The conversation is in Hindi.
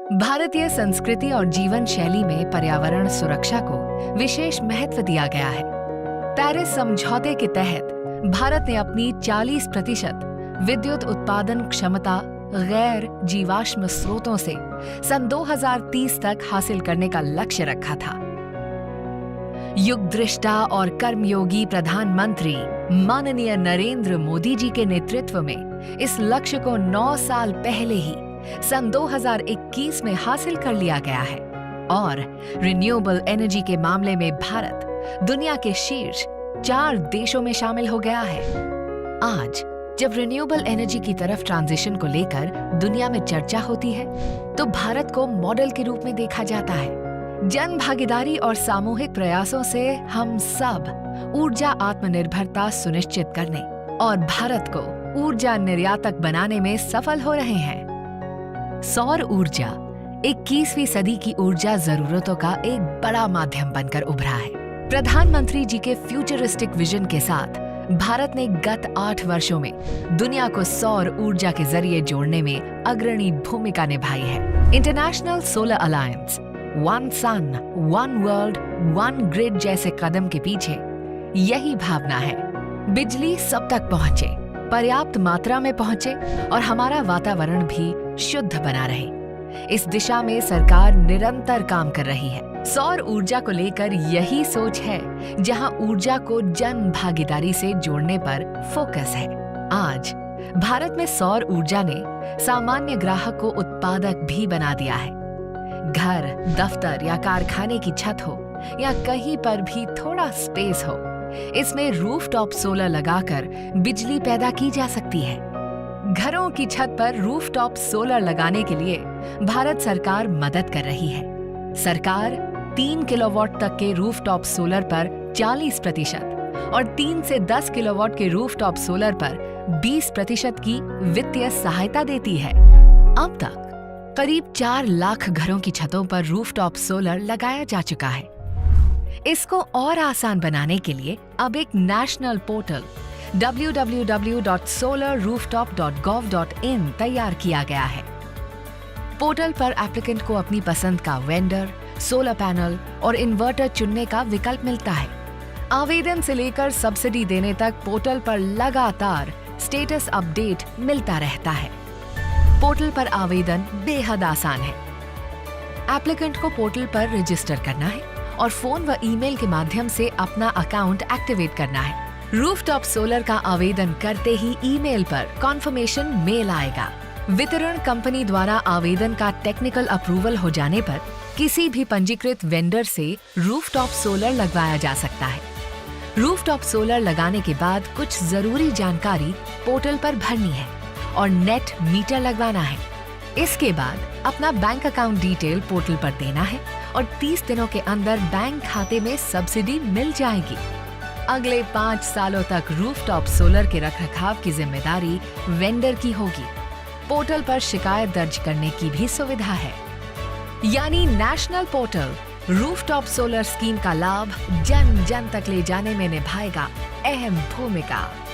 भारतीय संस्कृति और जीवन शैली में पर्यावरण सुरक्षा को विशेष महत्व दिया गया है। पेरिस समझौते के तहत भारत ने अपनी 40% विद्युत उत्पादन क्षमता गैर जीवाश्म स्रोतों से सन 2030 तक हासिल करने का लक्ष्य रखा था। युगदृष्टा और कर्मयोगी प्रधानमंत्री माननीय नरेंद्र मोदी जी के नेतृत्व में इस लक्ष्य को 9 साल पहले ही सन 2021 में हासिल कर लिया गया है और रिन्यूएबल एनर्जी के मामले में भारत दुनिया के शीर्ष 4 देशों में शामिल हो गया है। आज जब रिन्यूएबल एनर्जी की तरफ ट्रांजिशन को लेकर दुनिया में चर्चा होती है तो भारत को मॉडल के रूप में देखा जाता है। जन भागीदारी और सामूहिक प्रयासों से हम सब ऊर्जा आत्मनिर्भरता सुनिश्चित करने और भारत को ऊर्जा निर्यातक बनाने में सफल हो रहे हैं। सौर ऊर्जा 21वीं सदी की ऊर्जा जरूरतों का एक बड़ा माध्यम बनकर उभरा है। प्रधानमंत्री जी के फ्यूचरिस्टिक विजन के साथ भारत ने गत 8 वर्षों में दुनिया को सौर ऊर्जा के जरिए जोड़ने में अग्रणी भूमिका निभाई है। इंटरनेशनल सोलर अलायंस, वन सन, वन वर्ल्ड, वन ग्रिड जैसे कदम के पीछे यही भावना है। बिजली सब तक पहुंचे, पर्याप्त मात्रा में पहुंचे और हमारा वातावरण भी शुद्ध बना रहे। इस दिशा में सरकार निरंतर काम कर रही है। सौर ऊर्जा को लेकर यही सोच है, जहां ऊर्जा को जन भागीदारी से जोड़ने पर फोकस है। आज भारत में सौर ऊर्जा ने सामान्य ग्राहक को उत्पादक भी बना दिया है। घर, दफ्तर या कारखाने की छत हो या कहीं पर भी थोड़ा स्पेस हो, इसमें रूफटॉप सोलर लगाकर बिजली पैदा की जा सकती है। घरों की छत पर रूफटॉप सोलर लगाने के लिए भारत सरकार मदद कर रही है। सरकार 3 किलोवाट तक के रूफटॉप सोलर पर 40% और 3 से 10 किलोवाट के रूफटॉप सोलर पर 20% की वित्तीय सहायता देती है। अब तक करीब 4 लाख घरों की छतों पर रूफटॉप सोलर लगाया जा चुका है। इसको और आसान बनाने के लिए अब एक नेशनल पोर्टल www.solarrooftop.gov.in तैयार किया गया है। पोर्टल पर एप्लीकेंट को अपनी पसंद का वेंडर, सोलर पैनल और इन्वर्टर चुनने का विकल्प मिलता है। आवेदन से लेकर सब्सिडी देने तक पोर्टल पर लगातार स्टेटस अपडेट मिलता रहता है। पोर्टल पर आवेदन बेहद आसान है। एप्लीकेंट को पोर्टल पर रजिस्टर करना है और फोन व ईमेल के माध्यम से अपना अकाउंट एक्टिवेट करना है। रूफटॉप सोलर का आवेदन करते ही ईमेल पर कॉन्फर्मेशन मेल आएगा। वितरण कंपनी द्वारा आवेदन का टेक्निकल अप्रूवल हो जाने पर किसी भी पंजीकृत वेंडर से रूफटॉप सोलर लगवाया जा सकता है। रूफटॉप सोलर लगाने के बाद कुछ जरूरी जानकारी पोर्टल पर भरनी है और नेट मीटर लगवाना है। इसके बाद अपना बैंक अकाउंट डिटेल पोर्टल पर देना है और 30 दिनों के अंदर बैंक खाते में सब्सिडी मिल जाएगी। अगले 5 सालों तक रूफटॉप सोलर के रखरखाव की जिम्मेदारी वेंडर की होगी। पोर्टल पर शिकायत दर्ज करने की भी सुविधा है। यानी national portal rooftop solar scheme का लाभ जन जन तक ले जाने में निभाएगा अहम भूमिका।